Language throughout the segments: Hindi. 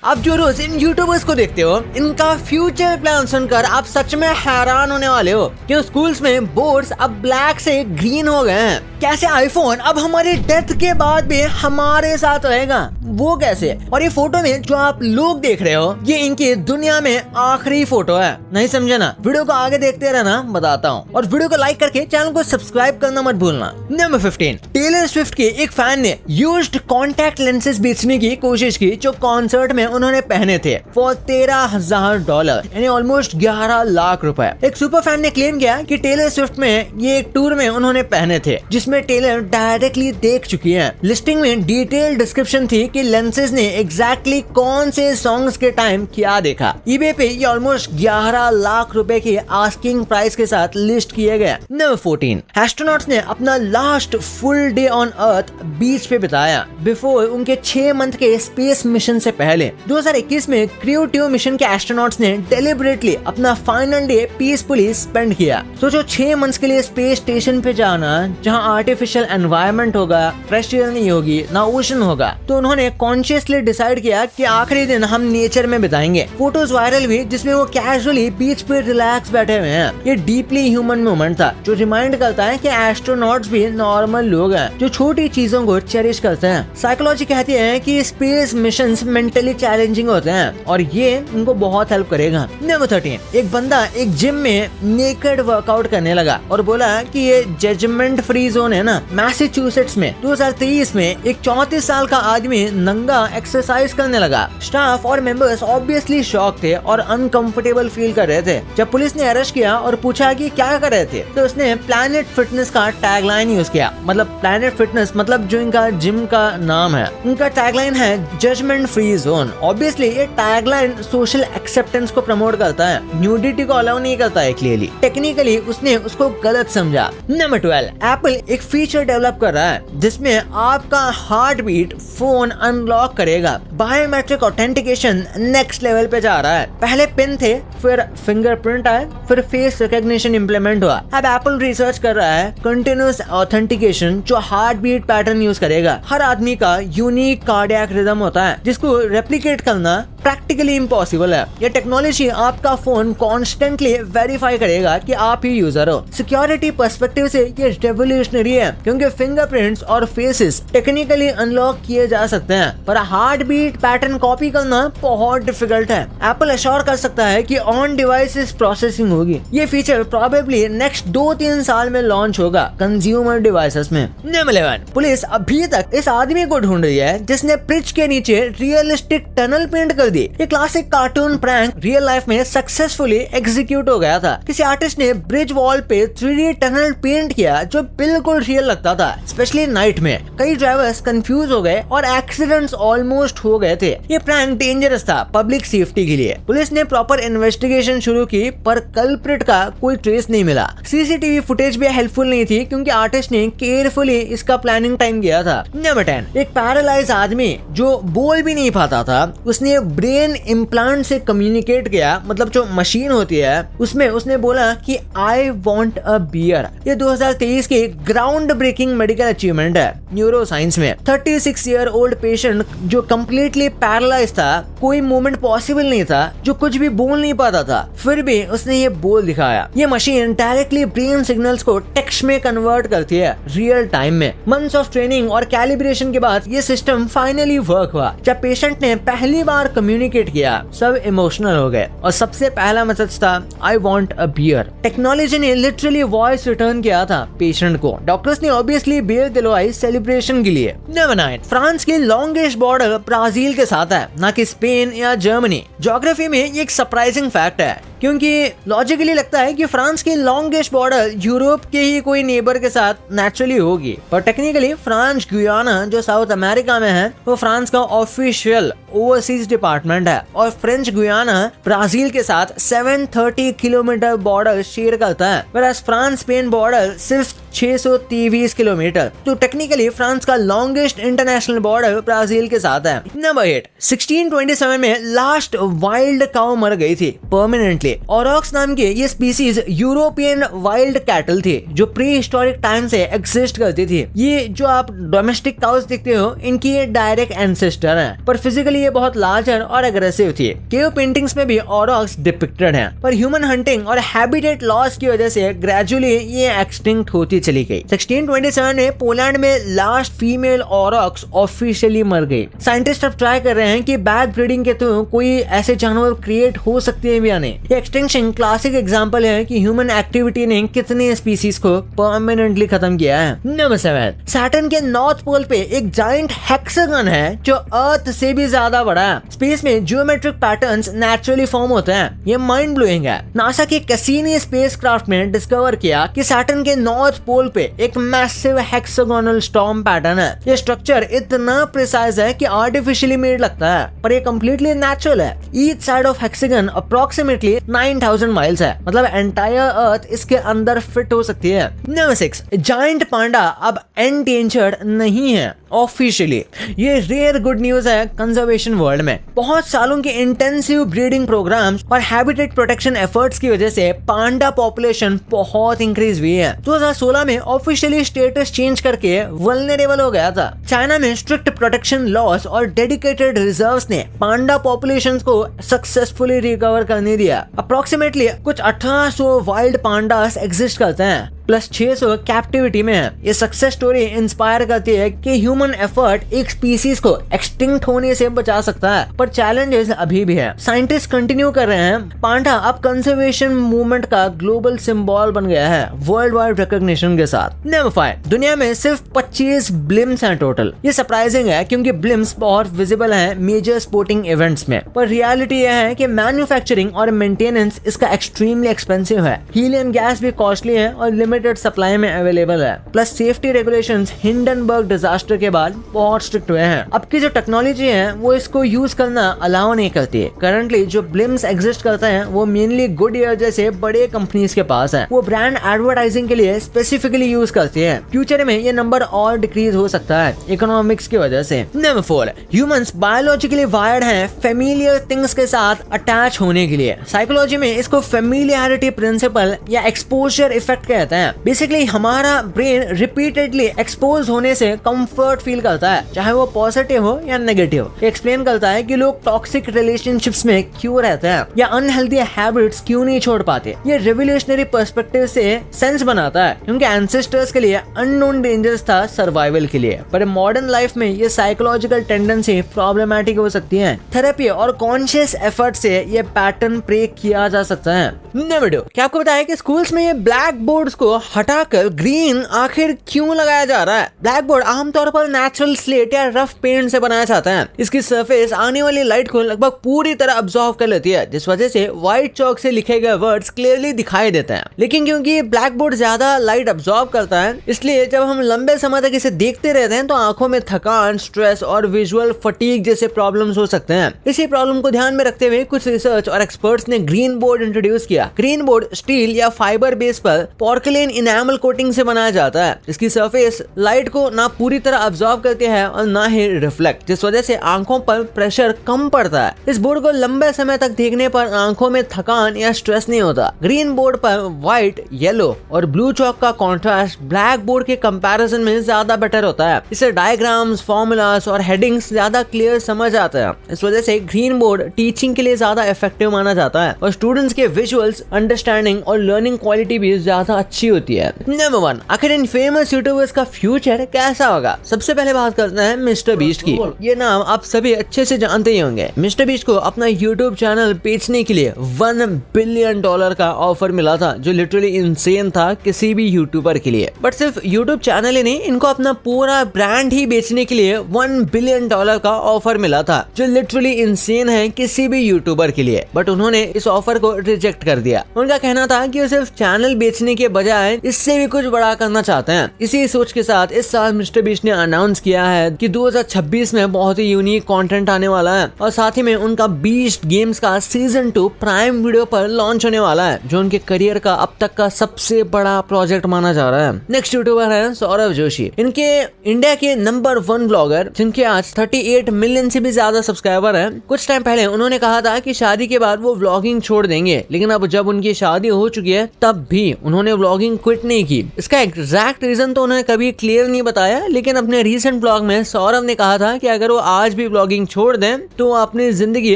आप जो रोज इन यूट्यूबर्स को देखते हो, इनका फ्यूचर प्लान सुनकर आप सच में हैरान होने वाले हो कि स्कूल्स में बोर्ड्स अब ब्लैक से ग्रीन हो गए हैं। कैसे आईफोन अब हमारे डेथ के बाद भी हमारे साथ रहेगा, वो कैसे? और ये फोटो में जो आप लोग देख रहे हो, ये इनकी दुनिया में आखिरी फोटो है। नहीं समझे ना? वीडियो को आगे देखते रहना, बताता हूँ। और वीडियो को लाइक करके चैनल को सब्सक्राइब करना मत भूलना। नंबर 15, टेलर स्विफ्ट के एक फैन ने यूज्ड कॉन्टैक्ट लेंसेज बेचने की कोशिश की जो कॉन्सर्ट में उन्होंने पहने थे फॉर $13,000 यानी ऑलमोस्ट 11 लाख रुपए। एक सुपर फैन ने क्लेम किया कि टेलर स्विफ्ट में ये एक टूर में उन्होंने पहने थे, जिसमें टेलर डायरेक्टली देख चुकी है। लिस्टिंग में डिटेल डिस्क्रिप्शन थी कि लेंसेज ने एग्जैक्टली कौन से सॉन्ग्स के टाइम क्या देखा। ईबे पे ये ऑलमोस्ट 11 लाख रुपए की आस्किंग प्राइस के साथ लिस्ट किए गए। नंबर 14, एस्ट्रोनॉट्स ने अपना last full day on earth beach पे बिताया बिफोर उनके 6 मंथ के स्पेस मिशन से पहले। 2021 में क्रू 2 मिशन के एस्ट्रोनॉट्स ने डेलिबरेटली अपना फाइनल डे पीसफुली स्पेंड किया। सोचो 6 मंथ्स के लिए स्पेस स्टेशन पे जाना, जहां आर्टिफिशियल एनवायरनमेंट होगा, फ्रेश एयर नहीं होगी, ना ओशन होगा। तो उन्होंने कॉन्शियसली डिसाइड किया कि आखिरी दिन हम नेचर में बिताएंगे। फोटोज वायरल हुई जिसमें वो कैजुअली बीच पे रिलैक्स बैठे हुए हैं। ये डीपली ह्यूमन मोमेंट था जो रिमाइंड करता है कि एस्ट्रोनॉट्स भी नॉर्मल लोग हैं जो छोटी चीजों को चेरिश करते हैं। साइकोलॉजी कहती है कि स्पेस मिशंस मेंटली चैलेंजिंग होते हैं और ये उनको बहुत हेल्प करेगा। नंबर 13, एक बंदा एक जिम में नेकेड वर्कआउट करने लगा और बोला कि ये जजमेंट फ्री जोन है ना। मैसाचुसेट्स में 2023 में एक 34 साल का आदमी नंगा एक्सरसाइज करने लगा। स्टाफ और मेंबर्स ऑब्वियसली शॉक थे और अनकंफर्टेबल फील कर रहे थे। जब पुलिस ने अरेस्ट किया और पूछा कि क्या कर रहे थे, तो उसने प्लैनेट फिटनेस का टैगलाइन यूज किया। मतलब प्लैनेट फिटनेस मतलब जो इनका जिम का नाम है, उनका टैगलाइन है जजमेंट फ्री जोन। ऑब्वियसली ये टैगलाइन सोशल एक्सेप्टेंस को प्रमोट करता है, न्यूडिटी को अलाउ नहीं करता है। क्लियरली टेक्निकली उसने उसको गलत समझा। नंबर 12, एप्पल एक फीचर डेवलप कर रहा है जिसमें आपका हार्ट बीट फोन अनलॉक करेगा। बायोमेट्रिक ऑथेंटिकेशन नेक्स्ट लेवल पे जा रहा है। पहले पिन थे, फिर फिंगरप्रिंट आए, फिर फेस रिकॉग्निशन इम्प्लीमेंट हुआ। अब एप्पल रिसर्च कर रहा है कंटिन्यूअस ऑथेंटिकेशन जो हार्ट बीट पैटर्न यूज करेगा। हर आदमी का यूनिक कार्डियक रिदम होता है जिसको रेप्लिकेट करना प्रैक्टिकली इम्पॉसिबल है। ये टेक्नोलॉजी आपका फोन कॉन्स्टेंटली वेरीफाई करेगा कि आप ही यूजर हो। सिक्योरिटी पर्सपेक्टिव से ये रेवोल्यूशनरी है क्योंकि फिंगरप्रिंट्स और फेसेस टेक्निकली अनलॉक किए जा सकते हैं, पर हार्ट बीट पैटर्न कॉपी करना बहुत डिफिकल्ट है। एप्पल अश्योर कर सकता है कि ऑन डिवाइसेस प्रोसेसिंग होगी। ये फीचर प्रोबेबली नेक्स्ट 2-3 साल में लॉन्च होगा कंज्यूमर डिवाइसेस में। नंबर 11, पुलिस अभी तक इस आदमी को ढूंढ रही है जिसने ब्रिज के नीचे रियलिस्टिक टनल पेंट कर दी। ये classic cartoon prank real life में सक्सेसफुली एग्जीक्यूट हो गया था। किसी आर्टिस्ट ने ब्रिज वॉल पे 3D टनल पेंट किया जो बिल्कुल रियल लगता था, स्पेशली नाइट में। कई ड्राइवर्स कंफ्यूज हो गए और एक्सीडेंट्स ऑलमोस्ट हो गए थे। ये प्रैंक डेंजरस था पब्लिक सेफ्टी के लिए। पुलिस ने प्रॉपर इन्वेस्टिगेशन शुरू की पर कल्प्रिट का कोई ट्रेस नहीं मिला। सीसीटीवी फुटेज भी हेल्पफुल नहीं थी क्योंकि आर्टिस्ट ने केयरफुली इसका प्लानिंग टाइम किया था। नंबर 10, एक पैरालाइज आदमी जो बोल भी नहीं पाता था, उसने ब्रेन इम्प्लांट से कम्युनिकेट किया। मतलब जो मशीन होती है उसमें उसने बोला कि आई वांट अ बियर। ये 2023 की ग्राउंड ब्रेकिंग मेडिकल अचीवमेंट है न्यूरो साइंस में। 36 ईयर ओल्ड पेशेंट जो कम्प्लीटली पैरालाइज था, कोई मूवमेंट पॉसिबल नहीं था, जो कुछ भी बोल नहीं पाता था, फिर भी उसने ये बोल दिखाया। ये मशीन डायरेक्टली ब्रेन सिग्नल्स को टेक्स्ट में कन्वर्ट करती है रियल टाइम में। मंथ्स ऑफ ट्रेनिंग और कैलिब्रेशन के बाद ये सिस्टम फाइनली वर्क हुआ। जब पेशेंट ने पहली बार कम्युनिकेट किया, सब इमोशनल हो गए और सबसे पहला मैसेज था I want a beer. Technology ने लिटरली वॉइस रिटर्न किया था पेशेंट को। डॉक्टर्स ने ऑब्वियसली बियर दिलवाई सेलिब्रेशन के लिए। नंबर 9, फ्रांस की लॉन्गेस्ट बॉर्डर ब्राजील के साथ है, ना कि स्पेन या जर्मनी। ज्योग्राफी में ये एक सरप्राइजिंग फैक्ट है क्योंकि लॉजिकली लगता है कि फ्रांस की लॉन्गेस्ट बॉर्डर यूरोप के ही कोई नेबर के साथ नेचुरली होगी, पर टेक्निकली फ्रांस गुयाना जो साउथ अमेरिका में है वो फ्रांस का ऑफिशियल ओवरसीज डिपार्टमेंट है और फ्रेंच गुयाना ब्राजील के साथ 730 किलोमीटर बॉर्डर शेयर करता है, whereas फ्रांस स्पेन बॉर्डर सिर्फ 623 किलोमीटर। तो टेक्निकली फ्रांस का लॉन्गेस्ट इंटरनेशनल बॉर्डर ब्राजील के साथ है। नंबर 8, 1627 में लास्ट वाइल्ड काउ मर गई थी परमानेंटली। ऑरॉक्स नाम की ये स्पीसीज यूरोपियन वाइल्ड कैटल थी जो प्री हिस्टोरिक टाइम से एग्जिस्ट करती थी। ये जो आप डोमेस्टिक काउस देखते हो इनकी ये डायरेक्ट एंसेस्टर है, पर फिजिकली ये बहुत लार्जर और एग्रेसिव थी। केव पेंटिंग्स में भी ऑरॉक्स डिपिक्टेड हैं, पर ह्यूमन हंटिंग और हैबिटेट लॉस की वजह से ग्रेजुअली ये एक्सटिंक्ट होती चली गई। 1627 में पोलैंड में लास्ट फीमेल ऑरॉक्स ऑफिशियली मर गई। साइंटिस्ट अब ट्राई कर रहे हैं कि बैड ब्रीडिंग के थ्रू कोई ऐसे जानवर क्रिएट हो सकते हैं या नहीं। ये एक्सटिंक्शन क्लासिक एग्जांपल है कि ह्यूमन एक्टिविटी ने कितने स्पीसीज को परमानेंटली खत्म किया है। नंबर 7, सैटर्न के नॉर्थ पोल पे एक जायंट हेक्सागन है जो अर्थ से भी ज्यादा बड़ा है। स्पेस में जियोमेट्रिक पैटर्न्स नेचुरली फॉर्म होते हैं। ये माइंड ब्लोइंग है। नासा के कैसीनी स्पेसक्राफ्ट ने डिस्कवर किया कि सैटर्न के नॉर्थ पोल पे एक मैसिव हेक्सागोनल स्टॉर्म पैटर्न है। ये स्ट्रक्चर इतना प्रिसाइज है कि आर्टिफिशियली मेड लगता है, पर ये कंप्लीटली नेचुरल है। Each side of hexagon approximately 9000 miles है, मतलब एंटायर अर्थ इसके अंदर फिट हो सकती है। नंबर 6, जायंट पांडा अब एंडेंजर्ड नहीं है ऑफिशियली। ये रेयर गुड न्यूज है कंजर्वेशन वर्ल्ड में। बहुत सालों के इंटेंसिव ब्रीडिंग प्रोग्राम्स और हैबिटेट प्रोटेक्शन एफर्ट्स की वजह से पांडा पॉपुलेशन बहुत इंक्रीज हुई है। 2016 में ऑफिशियली स्टेटस चेंज करके वल्नरेबल हो गया था। चाइना में स्ट्रिक्ट प्रोटेक्शन लॉस और डेडिकेटेड रिजर्व्स ने पांडा पॉपुलेशन को सक्सेसफुली रिकवर करने दिया। अप्रोक्सीमेटली कुछ 1800 वाइल्ड पांडास एग्जिस्ट करते हैं, प्लस 600 कैप्टिविटी में है। ये सक्सेस स्टोरी इंस्पायर करती है कि ह्यूमन एफर्ट एक स्पीसीज को एक्सटिंक्ट होने से बचा सकता है, पर चैलेंजेस अभी भी है। साइंटिस्ट कंटिन्यू कर रहे हैं। पांडा अब कंजर्वेशन मूवमेंट का ग्लोबल सिंबल बन गया है वर्ल्ड वाइड रिकॉग्निशन के साथ। नंबर 5, दुनिया में सिर्फ 25 ब्लिम्स हैं टोटल। ये सरप्राइजिंग है क्योंकि ब्लिम्स बहुत विजिबल हैं मेजर स्पोर्टिंग इवेंट्स में, पर रियलिटी यह है कि मैन्युफैक्चरिंग और मेंटेनेंस इसका एक्सट्रीमली एक्सपेंसिव है। हीलियम गैस भी कॉस्टली है और लिमिटेड सप्लाई में अवेलेबल है। Plus safety regulations Hindenburg disaster के बाद बहुत स्ट्रिक्ट हुए हैं। अब की जो टेक्नोलॉजी है वो इसको यूज करना अलाउ नहीं करती है। करंटली जो ब्लिम्स एग्जिस्ट करते हैं वो मेनली गुडईयर जैसे बड़े कंपनीज के पास है। वो ब्रांड एडवर्टाइजिंग के लिए स्पेसिफिकली यूज करती है। फ्यूचर में ये नंबर और डिक्रीज हो सकता है इकोनॉमिक्स की वजह से। नंबर 4, ह्यूमंस बायोलॉजिकली वायर्ड हैं फेमिलियर थिंग्स के साथ अटैच होने के लिए। साइकोलॉजी में इसको फेमिलियरिटी प्रिंसिपल या एक्सपोजर इफेक्ट कहते हैं। बेसिकली हमारा ब्रेन रिपीटेडली एक्सपोज होने से कंफर्ट फील करता है, चाहे वो पॉजिटिव हो या नेगेटिव। एक्सप्लेन करता है कि लोग टॉक्सिक रिलेशनशिप्स में क्यों रहते हैं या अनहेल्दी हैबिट्स क्यों नहीं छोड़ पाते। ये रेवोल्यूशनरी पर्सपेक्टिव से सेंस बनाता है क्योंकि एंसेस्टर्स के लिए अननोन डेंजर्स था सर्वाइवल के लिए, पर मॉडर्न लाइफ में ये साइकोलॉजिकल टेंडेंसी प्रॉब्लमैटिक हो सकती है। थेरेपी और कॉन्शियस एफर्ट से ये पैटर्न ब्रेक किया जा सकता है। नंबर 2, क्या आपको बताया कि स्कूल्स में ये ब्लैक बोर्ड्स को हटाकर ग्रीन आखिर क्यों लगाया जा रहा है? ब्लैक बोर्ड आमतौर पर नेचुरल स्लेट या रफ पेंट से बनाया जाता है। इसकी सरफेस आने वाली लाइट को लगभग पूरी तरह अब्सॉर्ब कर लेती है, जिस वजह से व्हाइट चौक से लिखे गए वर्ड्स क्लियरली दिखाई देते हैं। लेकिन क्योंकि ब्लैक बोर्ड ज्यादा लाइट अब्सॉर्ब करता है, इसलिए जब हम लंबे समय तक इसे देखते रहते हैं तो आंखों में थकान, स्ट्रेस और विजुअल फटीग जैसे प्रॉब्लम्स हो सकते हैं। इसी प्रॉब्लम को ध्यान में रखते हुए कुछ रिसर्च और एक्सपर्ट्स ने ग्रीन बोर्ड इंट्रोड्यूस किया। ग्रीन बोर्ड स्टील या फाइबर बेस पर पोर्सिलेन इनेमल कोटिंग से बनाया जाता है। इसकी सरफेस लाइट को ना पूरी तरह अब्सॉर्ब करती है और ना ही रिफ्लेक्ट, जिस वजह से आंखों पर प्रेशर कम पड़ता है। इस बोर्ड को लंबे समय तक देखने पर आंखों में थकान या स्ट्रेस नहीं होता। ग्रीन बोर्ड पर व्हाइट, येलो और ब्लू चॉक का कॉन्ट्रास्ट ब्लैक बोर्ड के कंपैरिजन में ज्यादा बेटर होता है। इससे डायग्राम्स, फॉर्मूलास और हेडिंग्स ज्यादा क्लियर समझ आते हैं। इस वजह से ग्रीन बोर्ड टीचिंग के लिए ज्यादा इफेक्टिव माना जाता है और स्टूडेंट्स के विजुअल्स, अंडरस्टैंडिंग और लर्निंग क्वालिटी भी ज्यादा अच्छी होती है। नंबर 1, आखिर इन फेमस यूट्यूबर्स का फ्यूचर कैसा होगा? सबसे पहले बात करते हैं मिस्टर बीस्ट की। ये नाम आप सभी अच्छे से जानते ही होंगे। मिस्टर बीस्ट को अपना यूट्यूब चैनल बेचने के लिए $1 बिलियन का ऑफर मिला था, जो लिटरली इंसेन था किसी भी यूट्यूबर के लिए। बट सिर्फ यूट्यूब चैनल ही नहीं, इनको अपना पूरा ब्रांड ही बेचने के लिए $1 बिलियन का ऑफर मिला था, जो लिटरली इंसेन है किसी भी यूट्यूबर के लिए। बट उन्होंने इस ऑफर को रिजेक्ट कर दिया। उनका कहना था कि वो सिर्फ चैनल बेचने के बजाय लाइन इससे भी कुछ बड़ा करना चाहते हैं। इसी सोच के साथ इस साल मिस्टर बीस्ट ने अनाउंस किया है कि 2026 में बहुत ही यूनिक कंटेंट आने वाला है और साथ ही में उनका बीस्ट गेम्स का सीजन 2 प्राइम वीडियो पर लॉन्च होने वाला है, जो उनके करियर का अब तक का सबसे बड़ा प्रोजेक्ट माना जा रहा है। नेक्स्ट यूट्यूबर है सौरभ जोशी। इनके इंडिया के नंबर 1 ब्लॉगर, जिनके आज 38 मिलियन से भी ज्यादा सब्सक्राइबर है। कुछ टाइम पहले उन्होंने कहा था कि शादी के बाद वो व्लॉगिंग छोड़ देंगे, लेकिन अब जब उनकी शादी हो चुकी है तब भी उन्होंने व्लॉगिंग क्विट नहीं की। इसका एग्जैक्ट रीजन तो उन्होंने कभी क्लियर नहीं बताया, लेकिन अपने रीसेंट ब्लॉग में सौरभ ने कहा था कि अगर वो आज भी व्लॉगिंग छोड़ दें तो वो अपनी जिंदगी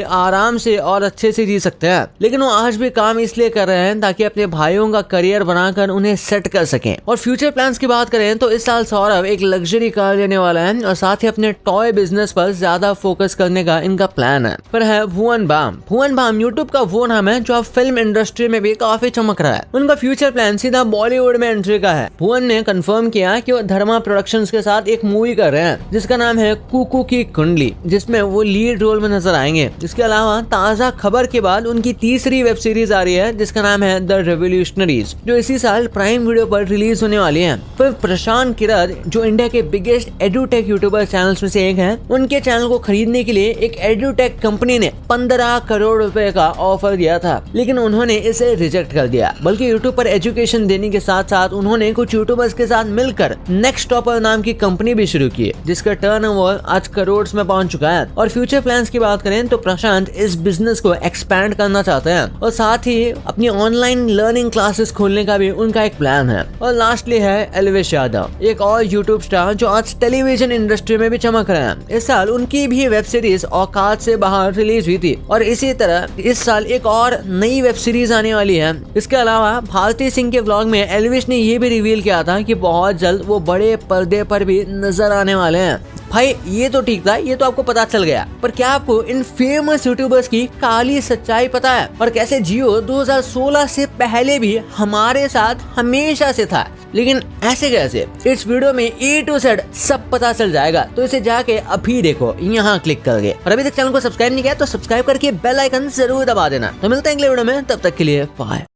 आराम से और अच्छे से जी सकते हैं, लेकिन वो आज भी काम इसलिए कर रहे हैं ताकि अपने भाइयों का करियर बनाकर उन्हें सेट कर सकें। और फ्यूचर प्लान्स की बात करें तो इस साल सौरभ एक लग्जरी कार लेने वाला है और साथ ही अपने टॉय बिजनेस पर ज्यादा फोकस करने का इनका प्लान है। पर है भुवन बाम। भुवन बाम यूट्यूब का वो नाम है जो अब फिल्म इंडस्ट्री में भी काफी चमक रहा है। उनका फ्यूचर प्लान सीधा बॉलीवुड में एंट्री का है। भुवन ने कंफर्म किया कि वो धर्मा प्रोडक्शंस के साथ एक मूवी कर रहे हैं जिसका नाम है कुकू की कुंडली, जिसमें वो लीड रोल में नजर आएंगे। इसके अलावा ताजा खबर के बाद उनकी तीसरी वेब सीरीज आ रही है जिसका नाम है द रेवोल्यूशनरीज, जो इसी साल प्राइम वीडियो पर रिलीज होने वाली है। फिर प्रशांत किरद, जो इंडिया के बिगेस्ट एडुटेक यूट्यूबर चैनल्स में से एक हैं, उनके चैनल को खरीदने के लिए एक एडुटेक कंपनी ने 15 करोड़ रुपए का ऑफर दिया था, लेकिन उन्होंने इसे रिजेक्ट कर दिया। बल्कि यूट्यूब पर एजुकेशन देने के साथ साथ उन्होंने कुछ यूट्यूबर्स के साथ मिलकर नेक्स्ट टॉपर नाम की कंपनी भी शुरू की, जिसका टर्नओवर आज करोड़ में पहुंच चुका है। और फ्यूचर प्लान्स की बात करें तो प्रशांत इस बिजनेस को एक्सपैंड करना चाहते हैं और साथ ही अपनी ऑनलाइन लर्निंग क्लासेस खोलने का भी उनका एक प्लान है। और लास्टली है एल्विश यादव, एक और यूट्यूब स्टार जो आज टेलीविजन इंडस्ट्री में भी चमक रहे हैं। इस साल उनकी भी वेब सीरीज औकात से बाहर रिलीज हुई थी और इसी तरह इस साल एक और नई वेब सीरीज आने वाली है। इसके अलावा भारती सिंह के व्लॉग में एल्विश ने ये भी रिवील किया था कि बहुत जल्द वो बड़े पर्दे पर भी नजर आने वाले हैं। भाई ये तो ठीक था, ये तो आपको पता चल गया, पर क्या आपको इन फेमस यूट्यूबर्स की काली सच्चाई पता है और कैसे जियो 2016 से पहले भी हमारे साथ हमेशा से था, लेकिन ऐसे कैसे? इस वीडियो में A to Z सब पता चल जाएगा, तो इसे जाके अभी देखो यहाँ क्लिक करके। और अभी तक चैनल को सब्सक्राइब नहीं किया तो सब्सक्राइब करके बेल आइकन जरूर दबा देना। तो मिलते हैं अगले वीडियो में, तब तक के लिए बाय।